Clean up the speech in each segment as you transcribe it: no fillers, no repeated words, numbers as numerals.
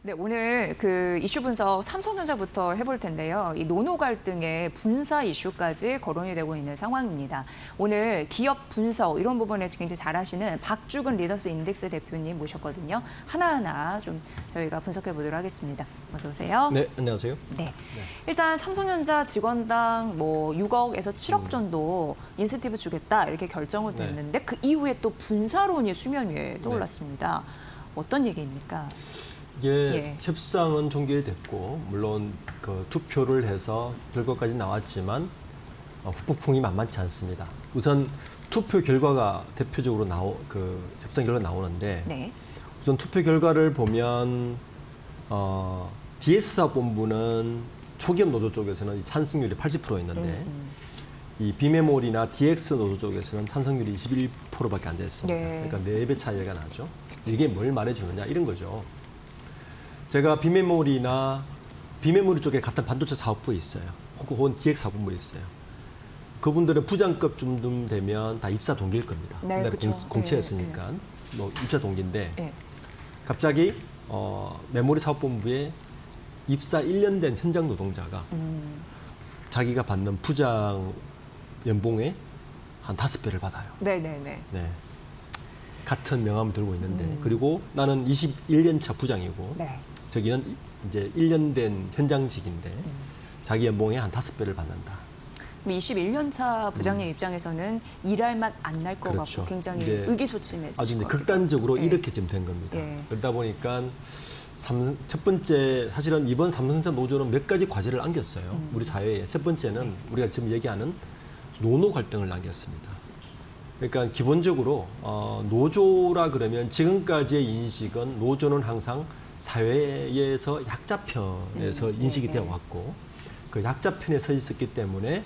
네, 오늘 그 이슈 분석 삼성전자부터 해볼 텐데요. 이 노노 갈등의 분사 이슈까지 거론이 되고 있는 상황입니다. 오늘 기업 분석 이런 부분에 굉장히 잘하시는 박주근 리더스 인덱스 대표님 모셨거든요. 하나하나 좀 저희가 분석해 보도록 하겠습니다. 어서 오세요. 네, 안녕하세요. 네. 일단 삼성전자 직원당 뭐 6억에서 7억 정도 인센티브 주겠다 이렇게 결정을 됐는데 그 이후에 또 분사론이 수면 위에 떠올랐습니다. 어떤 얘기입니까? 이게 협상은 종결됐고 물론 그 투표를 해서 결과까지 나왔지만 후폭풍이 만만치 않습니다. 우선 투표 결과가 대표적으로 협상 결과 나오는데 우선 투표 결과를 보면 DS사업본부는 초기업 노조 쪽에서는 찬성률이 80%였는데 이 비메모리나 DX 노조 쪽에서는 찬성률이 21%밖에 안 됐습니다. 그러니까 4배 차이가 나죠. 이게 뭘 말해주느냐 이런 거죠. 제가 비메모리 쪽에 같은 반도체 사업부에 있어요. 혹은 DX 사업부에 있어요. 그분들은 부장급쯤 되면 다 입사 동기일 겁니다. 네, 그렇죠. 공채였으니까 뭐 입사 동기인데 갑자기 메모리 사업본부에 입사 1년 된 현장 노동자가 자기가 받는 부장 연봉의 한 5배를 받아요. 네. 같은 명함을 들고 있는데 그리고 나는 21년 차 부장이고 저기는 이제 1년 된 현장직인데 자기 연봉의 한 5배를 받는다. 21년 차 부장님 입장에서는 일할 맛 안 날 것 같고 굉장히 의기소침해지실 아주 것 같아요. 극단적으로 이렇게 지금 된 겁니다. 그러다 보니까 첫 번째 사실은 이번 삼성전자 노조는 몇 가지 과제를 안겼어요. 우리 사회에. 첫 번째는 우리가 지금 얘기하는 노노 갈등을 안겼습니다. 그러니까 기본적으로 노조라 그러면 지금까지의 인식은 노조는 항상 사회에서 약자편에서 인식이 되어 왔고 그 약자편에 서 있었기 때문에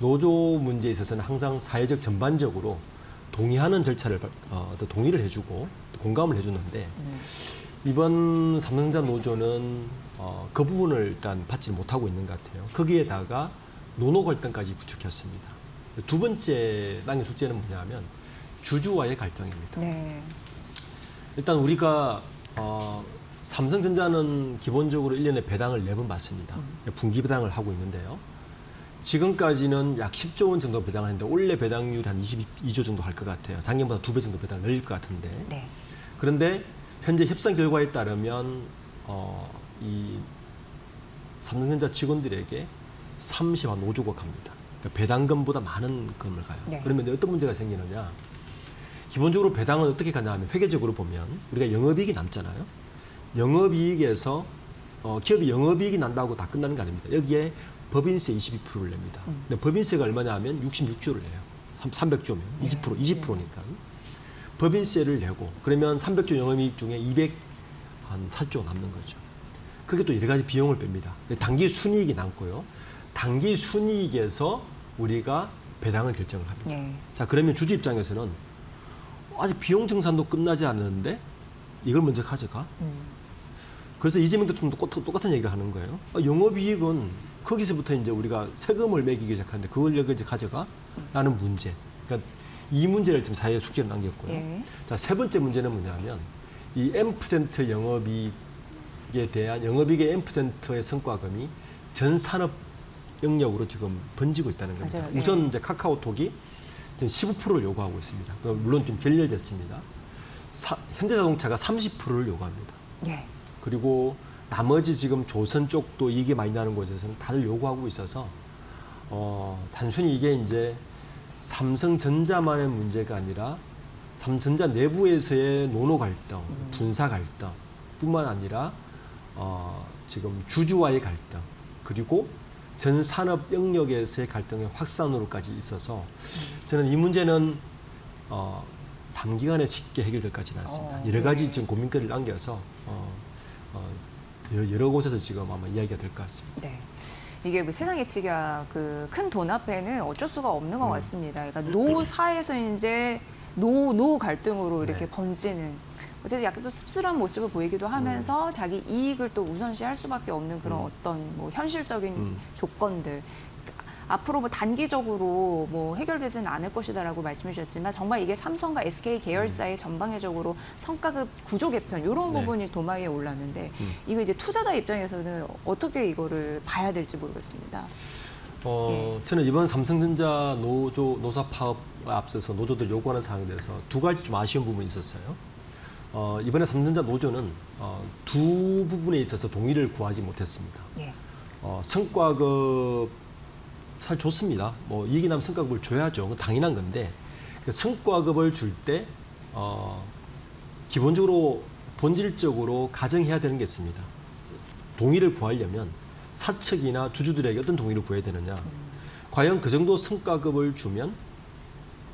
노조 문제에 있어서는 항상 사회적 전반적으로 동의하는 절차를 동의를 해주고 공감을 해주는데 이번 삼성전자 노조는 그 부분을 일단 받지 못하고 있는 것 같아요. 거기에다가 노노 갈등까지 부추겼습니다. 두 번째 당의 숙제는 뭐냐면 주주와의 갈등입니다. 일단 우리가 삼성전자는 기본적으로 1년에 배당을 4번 받습니다. 분기 배당을 하고 있는데요. 지금까지는 약 10조 원 정도 배당을 했는데 올해 배당률이 한 22조 정도 할 것 같아요. 작년보다 2배 정도 배당을 늘릴 것 같은데. 그런데 현재 협상 결과에 따르면 이 삼성전자 직원들에게 35조가 갑니다. 그러니까 배당금보다 많은 금을 가요. 그러면 어떤 문제가 생기느냐. 기본적으로 배당은 어떻게 가냐 하면 회계적으로 보면 우리가 영업이익이 남잖아요. 영업이익에서 기업이 영업이익이 난다고 다 끝나는 거 아닙니다. 여기에 법인세 22%를 냅니다. 근데 법인세가 얼마냐 하면 66조를 내요. 300조면 20%니까. 법인세를 내고 그러면 300조 영업이익 중에 240조가 남는 거죠. 그게 또 여러 가지 비용을 뺍니다. 단기 순이익이 남고요. 단기 순이익에서 우리가 배당을 결정을 합니다. 자, 그러면 주주 입장에서는 아직 비용 정산도 끝나지 않았는데 이걸 먼저 가져가? 그래서 이재명 대통령도 똑같은 얘기를 하는 거예요. 영업이익은 거기서부터 이제 우리가 세금을 매기기 시작하는데 그걸 여기 이제 가져가? 라는 문제. 그러니까 이 문제를 지금 사회에 숙제로 남겼고요. 자, 세 번째 문제는 뭐냐면 이 M% 영업이익에 대한 영업이익의 M%의 성과금이 전 산업 영역으로 지금 번지고 있다는 겁니다. 우선 이제 카카오톡이 지금 15%를 요구하고 있습니다. 물론 좀 결렬됐습니다. 현대자동차가 30%를 요구합니다. 그리고 나머지 지금 조선 쪽도 이익이 많이 나는 곳에서는 다들 요구하고 있어서 단순히 이게 이제 삼성전자만의 문제가 아니라 삼성전자 내부에서의 노노 갈등, 분사 갈등 뿐만 아니라 지금 주주와의 갈등 그리고 전 산업 영역에서의 갈등의 확산으로까지 있어서 저는 이 문제는 단기간에 쉽게 해결될 것 같지는 않습니다. 여러 가지 지금 고민거리를 안겨서 여러 곳에서 지금 아마 이야기가 될 것 같습니다. 이게 뭐 세상 예치가 그 큰 돈 앞에는 어쩔 수가 없는 것 같습니다. 그러니까 노사에서 이제 노 갈등으로 이렇게 번지는 어쨌든 약간 또 씁쓸한 모습을 보이기도 하면서 자기 이익을 또 우선시할 수밖에 없는 그런 어떤 뭐 현실적인 조건들. 앞으로 뭐 단기적으로 뭐 해결되지는 않을 것이다라고 말씀해 주셨지만 정말 이게 삼성과 SK 계열사의 전방위적으로 성과급 구조 개편 이런 네. 부분이 도마에 올랐는데 이거 이제 투자자 입장에서는 어떻게 이거를 봐야 될지 모르겠습니다. 저는 이번 삼성전자 노사 파업 앞서서 노조들 요구하는 사항에 대해서 두 가지 좀 아쉬운 부분이 있었어요. 이번에 삼성전자 노조는 두 부분에 있어서 동의를 구하지 못했습니다. 예. 성과급 사실 좋습니다. 뭐 이익이 나면 성과급을 줘야죠. 그건 당연한 건데 그 성과급을 줄 때 기본적으로 본질적으로 가정해야 되는 게 있습니다. 동의를 구하려면 사측이나 주주들에게 어떤 동의를 구해야 되느냐. 과연 그 정도 성과급을 주면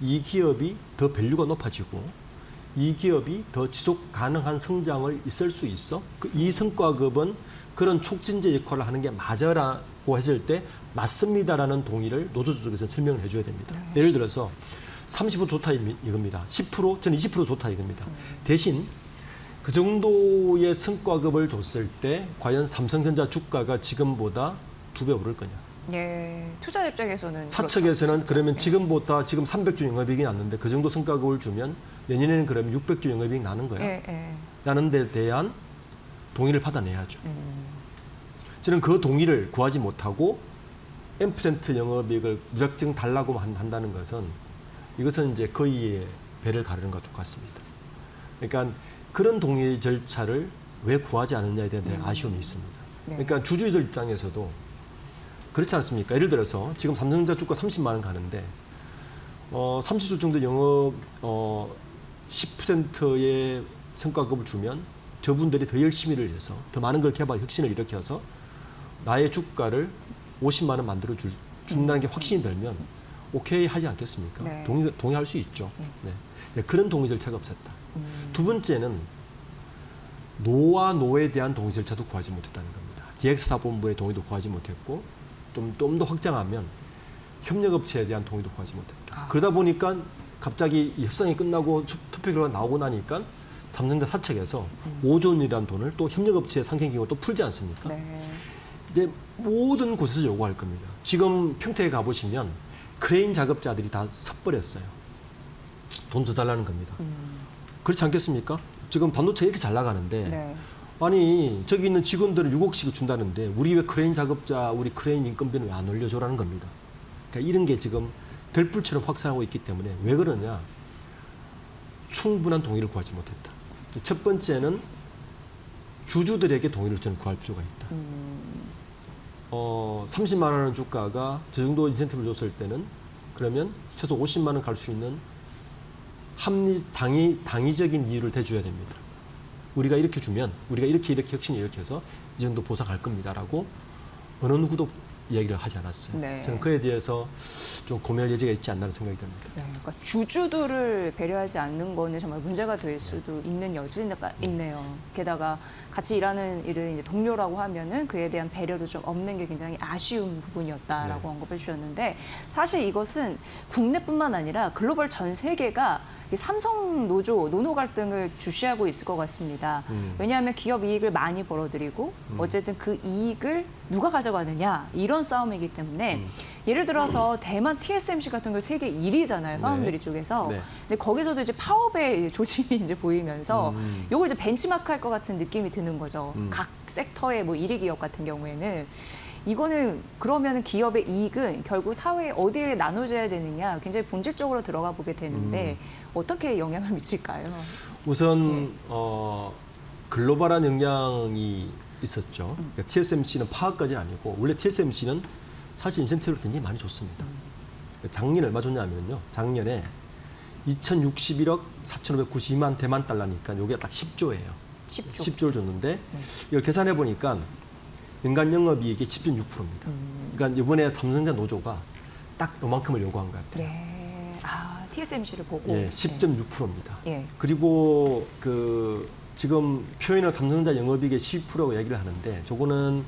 이 기업이 더 밸류가 높아지고 이 기업이 더 지속 가능한 성장을 있을 수 있어? 이 성과급은 그런 촉진제 역할을 하는 게 맞아라고 했을 때 맞습니다라는 동의를 노조 쪽에서 설명을 해줘야 됩니다. 예를 들어서 30% 좋다 이겁니다. 10% 저는 20% 좋다 이겁니다. 대신 그 정도의 성과급을 줬을 때 과연 삼성전자 주가가 지금보다 2배 오를 거냐. 예, 투자 입장에서는 사측에서는 그렇죠, 그러면 예. 지금보다 지금 300조 영업이익이 났는데 그 정도 성과급을 주면 내년에는 그러면 600조 영업이익 나는 거야. 예. 라는 데 대한 동의를 받아내야죠. 저는 그 동의를 구하지 못하고 M% 영업이익을 무작정 달라고 한다는 것은 이것은 이제 거의의 배를 가르는 것과 똑같습니다. 그러니까 그런 동의 절차를 왜 구하지 않느냐에 대한 아쉬움이 있습니다. 네. 그러니까 주주들 입장에서도 그렇지 않습니까? 예를 들어서 지금 삼성전자 주가 30만 원 가는데 30조 정도 영업 10%의 성과급을 주면 저분들이 더 열심히를 해서 더 많은 걸 개발 혁신을 일으켜서 나의 주가를 50만 원 만들어 준다는 게 확신이 들면 오케이 하지 않겠습니까? 네. 동의할 수 있죠. 네. 그런 동의 절차가 없었다. 두 번째는 노와 노에 대한 동의 절차도 구하지 못했다는 겁니다. DX사본부의 동의도 구하지 못했고 좀 더 확장하면 협력업체에 대한 동의도 구하지 못했다. 그러다 보니까 갑자기 이 협상이 끝나고 투표 결과가 나오고 나니까 삼성전자 사측에서 5조 원이라는 돈을 또 협력업체의 상생기금을 또 풀지 않습니까? 네. 이제 모든 곳에서 요구할 겁니다. 지금 평택에 가보시면 크레인 작업자들이 다 섭버렸어요. 돈 더 달라는 겁니다. 그렇지 않겠습니까? 지금 반도체 이렇게 잘 나가는데 네. 아니 저기 있는 직원들은 6억씩 준다는데 우리 왜 크레인 작업자 우리 크레인 인건비는 왜 안 올려줘라는 겁니다. 그러니까 이런 게 지금 들불처럼 확산하고 있기 때문에 왜 그러냐. 충분한 동의를 구하지 못했다. 첫 번째는 주주들에게 동의를 저는 구할 필요가 있다. 30만 원 주가가 저 정도 인센티브를 줬을 때는 그러면 최소 50만 원 갈 수 있는 당위적인 이유를 대줘야 됩니다. 우리가 이렇게 주면 우리가 이렇게 혁신을 일으켜서 이 정도 보상할 겁니다라고 어느 누구도 얘기를 하지 않았어요. 네. 저는 그에 대해서 좀 고민할 여지가 있지 않나 생각이 듭니다. 네, 그러니까 주주들을 배려하지 않는 거는 정말 문제가 될 수도 있는 여지가 있네요. 게다가 같이 일하는 일을 이제 동료라고 하면은 그에 대한 배려도 좀 없는 게 굉장히 아쉬운 부분이었다라고 네. 언급해 주셨는데 사실 이것은 국내뿐만 아니라 글로벌 전 세계가 이 삼성 노조, 노노 갈등을 주시하고 있을 것 같습니다. 왜냐하면 기업 이익을 많이 벌어들이고 어쨌든 그 이익을 누가 가져가느냐 이런 싸움이기 때문에 예를 들어서 대만 TSMC 같은 경우 세계 1위잖아요. 파운드리 네. 쪽에서. 네. 근데 거기서도 이제 파업의 조짐이 이제 보이면서 요걸 이제 벤치마크 할 것 같은 느낌이 드는 거죠. 각 섹터의 뭐 1위 기업 같은 경우에는 이거는 그러면 기업의 이익은 결국 사회에 어디에 나눠져야 되느냐 굉장히 본질적으로 들어가 보게 되는데 어떻게 영향을 미칠까요? 우선 네. 글로벌한 영향이 있었죠. 그러니까 TSMC는 파업까지는 아니고 원래 TSMC는 사실 인센티브를 굉장히 많이 줬습니다. 작년에 얼마 줬냐면요. 작년에 2,061억 4,592만 대만 달러니까 이게 딱 10조예요. 10조. 10조를 줬는데 이걸 계산해 보니까 연간 영업이익이 10.6%입니다. 그러니까 이번에 삼성전자 노조가 딱 요만큼을 요구한 것 같아요. 네. 아, TSMC를 보고. 예, 10.6%입니다. 예. 그리고 그 지금 표현을 삼성전자 영업이익의 10%라고 얘기를 하는데 저거는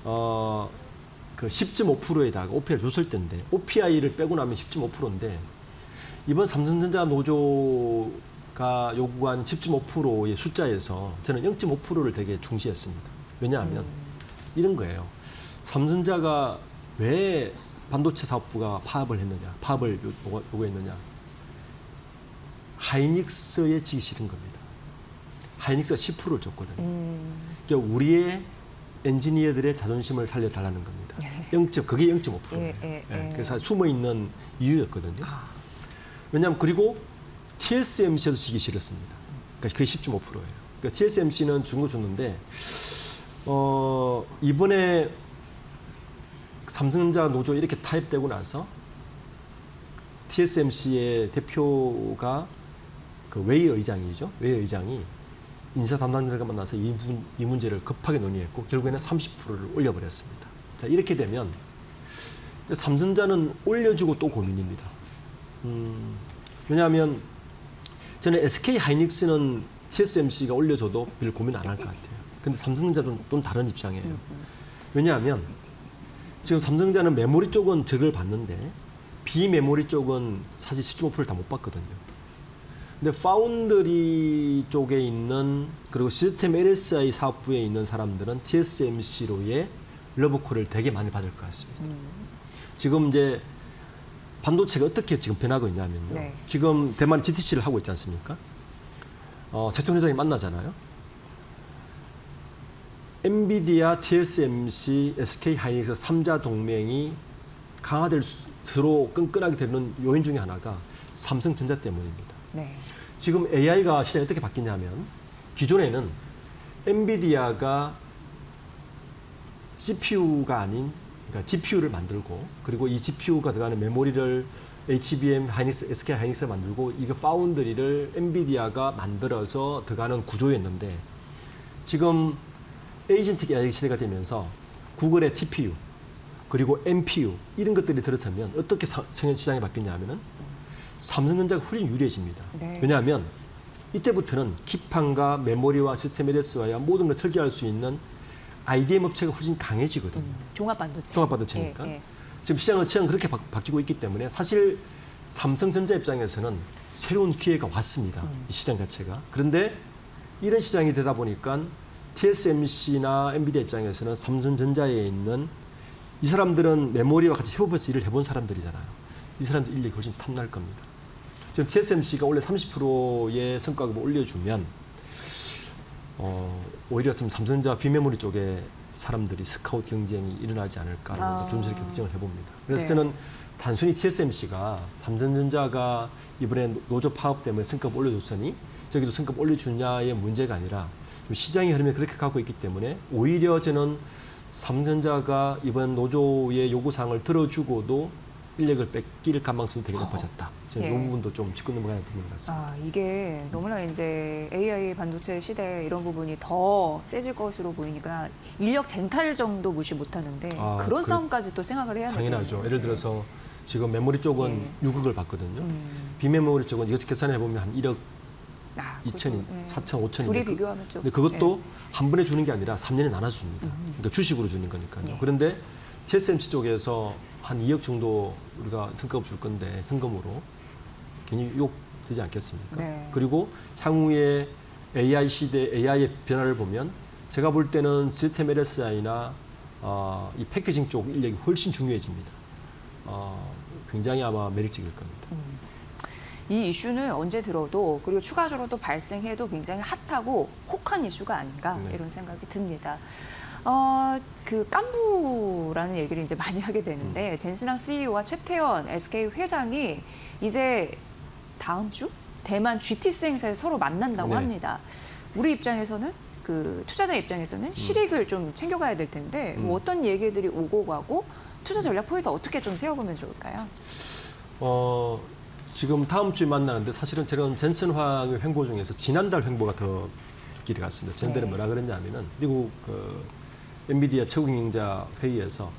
그 10.5%에다가 OPI를 줬을 때인데 OPI를 빼고 나면 10.5%인데 이번 삼성전자 노조가 요구한 10.5%의 숫자에서 저는 0.5%를 되게 중시했습니다. 왜냐하면 이런 거예요. 삼성전자가 왜 반도체 사업부가 파업을 했느냐, 파업을 요구했느냐? 하이닉스에 지기 싫은 겁니다. 하이닉스가 10%를 줬거든요. 그러니까 우리의 엔지니어들의 자존심을 살려달라는 겁니다. 그게 0.5%예요. 그래서 숨어 있는 이유였거든요. 왜냐하면 그리고 TSMC에도 지기 싫었습니다. 그러니까 그게 10.5%예요. 그러니까 TSMC는 준 거 줬는데 이번에 삼성전자 노조 이렇게 타협되고 나서 TSMC의 대표가 그 웨이 의장이죠. 웨이 의장이 인사 담당자들과 만나서 이 문제를 급하게 논의했고 결국에는 30%를 올려버렸습니다. 자, 이렇게 되면 삼성전자는 올려주고 또 고민입니다. 왜냐하면 저는 SK 하이닉스는 TSMC가 올려줘도 별 고민 안 할 것 같아요. 근데 삼성전자는 또 다른 입장이에요. 왜냐하면 지금 삼성전자는 메모리 쪽은 득을 받는데 비메모리 쪽은 사실 10.5%를 다 못 받거든요. 근데 파운드리 쪽에 있는 그리고 시스템 LSI 사업부에 있는 사람들은 TSMC로의 러브콜을 되게 많이 받을 것 같습니다. 지금 이제 반도체가 어떻게 지금 변하고 있냐면요. 네. 지금 대만이 GTC를 하고 있지 않습니까? 최태원 회장이 만나잖아요. 엔비디아, TSMC, SK 하이닉스 3자 동맹이 강화될수록 끈끈하게 되는 요인 중에 하나가 삼성전자 때문입니다. 네. 지금 AI가 시장이 어떻게 바뀌냐면 기존에는 엔비디아가 CPU가 아닌 그러니까 GPU를 만들고 그리고 이 GPU가 들어가는 메모리를 HBM, 하이닉스, SK 하이닉스가 만들고 이거 파운드리를 엔비디아가 만들어서 들어가는 구조였는데 지금 에이전틱 AI 시대가 되면서 구글의 TPU 그리고 NPU 이런 것들이 들어서면 어떻게 시장이 바뀌냐면은 삼성전자가 훨씬 유리해집니다. 네. 왜냐하면 이때부터는 기판과 메모리와 시스템 LS와 모든 걸 설계할 수 있는 IDM 업체가 훨씬 강해지거든요. 종합반도체. 종합반도체니까. 지금 시장은 그렇게 바뀌고 있기 때문에 사실 삼성전자 입장에서는 새로운 기회가 왔습니다. 이 시장 자체가. 그런데 이런 시장이 되다 보니까 TSMC나 엔비디아 입장에서는 삼성전자에 있는 이 사람들은 메모리와 같이 협업해서 일을 해본 사람들이잖아요. 이 사람들 인력이 훨씬 탐날 겁니다. 지금 TSMC가 원래 30%의 성과급을 올려주면 오히려 지금 삼성전자 비메모리 쪽에 사람들이 스카우트 경쟁이 일어나지 않을까라는 것도 조심스럽게 걱정을 해봅니다. 그래서 네. 저는 단순히 TSMC가 삼성전자가 이번에 노조 파업 때문에 성과급 올려줬으니 저기도 성과급 올려주냐의 문제가 아니라 시장의 흐름이 그렇게 가고 있기 때문에 오히려 저는 삼성전자가 이번 노조의 요구사항을 들어주고도 인력을 뺏길 가능성이 되게 높아졌다. 저는 이 부분도 좀 짚고 넘어가야 되는 것 같습니다. 이게 너무나 이제 AI 반도체 시대 이런 부분이 더 세질 것으로 보이니까 인력 젠탈 정도 무시 못하는데 그런 싸움까지 또 생각을 해야 되겠네요. 당연하죠. 예를 들어서 지금 메모리 쪽은 6억을 받거든요. 비메모리 쪽은 이거 계산해 보면 한 1억 2천이, 4천, 5천이. 둘이 비교하면 좀. 근데 그것도 한 번에 주는 게 아니라 3년에 나눠줍니다. 그러니까 주식으로 주는 거니까요. 그런데 TSMC 쪽에서 한 2억 정도 우리가 성과급 줄 건데 현금으로 괜히 유혹되지 않겠습니까? 네. 그리고 향후에 AI 시대, AI의 변화를 보면 제가 볼 때는 시스템 LSI나 이 패키징 쪽 인력이 훨씬 중요해집니다. 굉장히 아마 매력적일 겁니다. 이 이슈는 언제 들어도 그리고 추가적으로 또 발생해도 굉장히 핫하고 혹한 이슈가 아닌가 이런 생각이 듭니다. 그 깐부라는 얘기를 이제 많이 하게 되는데 젠슨항 CEO와 최태원 SK 회장이 이제 다음 주 대만 GTC 행사에 서로 만난다고 합니다. 우리 입장에서는 그 투자자 입장에서는 실익을 좀 챙겨가야 될 텐데 뭐 어떤 얘기들이 오고 가고 투자 전략 포인트 어떻게 좀 세워보면 좋을까요? 지금 다음 주에 만나는데 사실은 저는 젠슨 황의 횡보 중에서 지난달 횡보가 더 길이 갔습니다. 전달에 뭐라 그랬냐면은 미국 엔비디아 최고 경영자 회의에서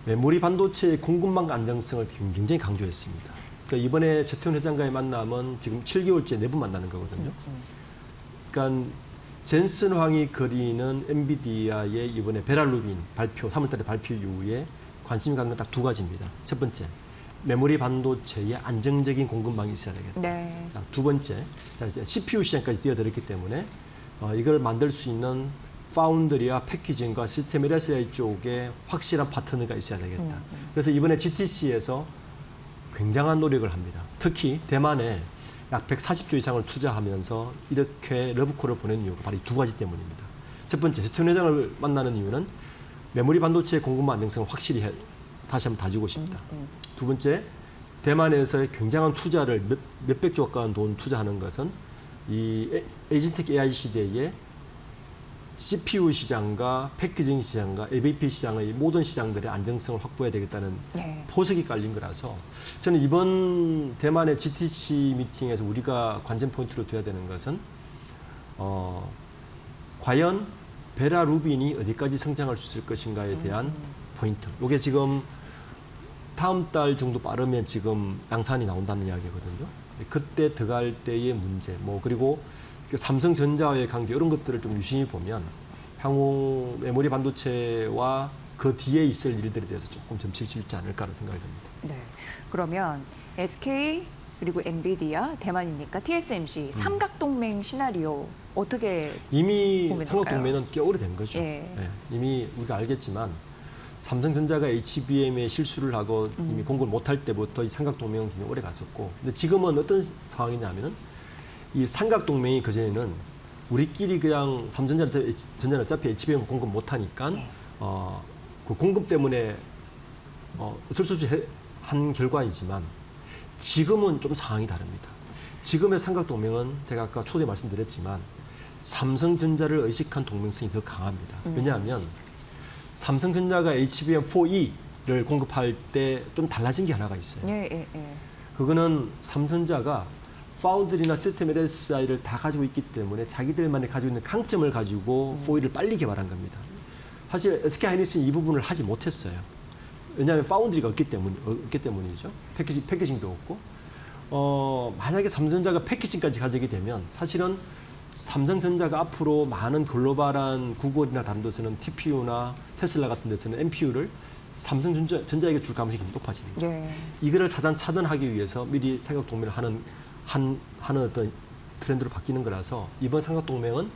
메모리 반도체의 공급망 안정성을 굉장히 강조했습니다. 그러니까 이번에 최태원 회장과의 만남은 지금 7개월째 4번 만나는 거거든요. 그러니까 젠슨 황이 그리는 엔비디아의 이번에 베랄루빈 발표, 3월달에 발표 이후에 관심이 간 건 딱 2가지입니다. 첫 번째, 메모리 반도체의 안정적인 공급망이 있어야 되겠다. 네. 자, 두 번째, CPU 시장까지 뛰어들었기 때문에 이걸 만들 수 있는 파운드리와 패키징과 시스템 LSI 쪽에 확실한 파트너가 있어야 되겠다. 그래서 이번에 GTC에서 굉장한 노력을 합니다. 특히 대만에 약 140조 이상을 투자하면서 이렇게 러브콜을 보낸 이유가 바로 이 두 가지 때문입니다. 첫 번째, 최태원 회장을 만나는 이유는 메모리 반도체 공급 안정성을 확실히 다시 한번 다지고 싶다. 두 번째, 대만에서의 굉장한 투자를 몇백 조 가까운 돈 투자하는 것은 이 에이전틱 AI 시대에 CPU 시장과 패키징 시장과 AVP 시장의 모든 시장들의 안정성을 확보해야 되겠다는 네. 포석이 깔린 거라서 저는 이번 대만의 GTC 미팅에서 우리가 관전 포인트로 둬야 되는 것은 과연 베라 루빈이 어디까지 성장할 수 있을 것인가에 대한 포인트. 이게 지금 다음 달 정도 빠르면 지금 양산이 나온다는 이야기거든요. 그때 들어갈 때의 문제, 그리고 삼성전자와의 관계 이런 것들을 좀 유심히 보면 향후 메모리 반도체와 그 뒤에 있을 일들에 대해서 조금 점칠 수 있지 않을까라는 생각이 듭니다. 네. 그러면 SK 그리고 엔비디아, 대만이니까 TSMC 삼각동맹 시나리오 어떻게 이미 보면 삼각동맹은 꽤 오래된 거죠. 예. 예, 이미 우리가 알겠지만 삼성전자가 HBM에 실수를 하고 이미 공급을 못할 때부터 이 삼각동맹은 굉장히 오래 갔었고, 근데 지금은 어떤 상황이냐면은 이 삼각동맹이 그전에는 우리끼리 그냥 삼성전자는 어차피 HBM 공급 못하니까 네. 그 공급 때문에 어쩔 수 없이 한 결과이지만 지금은 좀 상황이 다릅니다. 지금의 삼각동맹은 제가 아까 초대에 말씀드렸지만 삼성전자를 의식한 동맹성이 더 강합니다. 왜냐하면 삼성전자가 HBM4E를 공급할 때 좀 달라진 게 하나가 있어요. 예, 예, 예. 그거는 삼성전자가 파운드리나 시스템 LSI를 다 가지고 있기 때문에 자기들만이 가지고 있는 강점을 가지고 4E를 빨리 개발한 겁니다. 사실 SK하이닉스는 이 부분을 하지 못했어요. 왜냐하면 파운드리가 없기 때문이죠. 패키징도 없고. 만약에 삼성전자가 패키징까지 가지게 되면 사실은 삼성전자가 앞으로 많은 글로벌한 구글이나 다른 데서는 TPU나 테슬라 같은 데서는 NPU를 삼성전자에게 줄 가능성이 높아집니다. 예. 이거를 차단하기 위해서 미리 삼각동맹을 하는 어떤 트렌드로 바뀌는 거라서 이번 삼각동맹은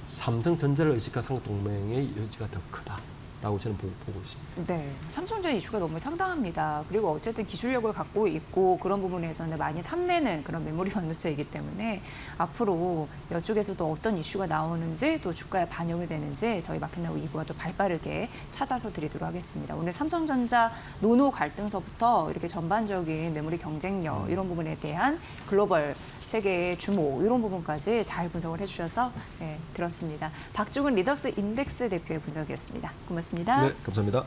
삼성전자를 의식한 삼각동맹의 여지가 더 크다라고 저는 보고 있습니다. 네, 삼성전자 이슈가 너무 상당합니다. 그리고 어쨌든 기술력을 갖고 있고 그런 부분에서는 많이 탐내는 그런 메모리 반도체이기 때문에 앞으로 이쪽에서도 어떤 이슈가 나오는지 또 주가에 반영이 되는지 저희 마켓나우 2부가 또 발빠르게 찾아서 드리도록 하겠습니다. 오늘 삼성전자 노노 갈등서부터 이렇게 전반적인 메모리 경쟁력 이런 부분에 대한 글로벌 세계의 주목 이런 부분까지 잘 분석을 해주셔서 들었습니다. 박주근 리더스 인덱스 대표의 분석이었습니다. 고맙습니다. 네, 감사합니다.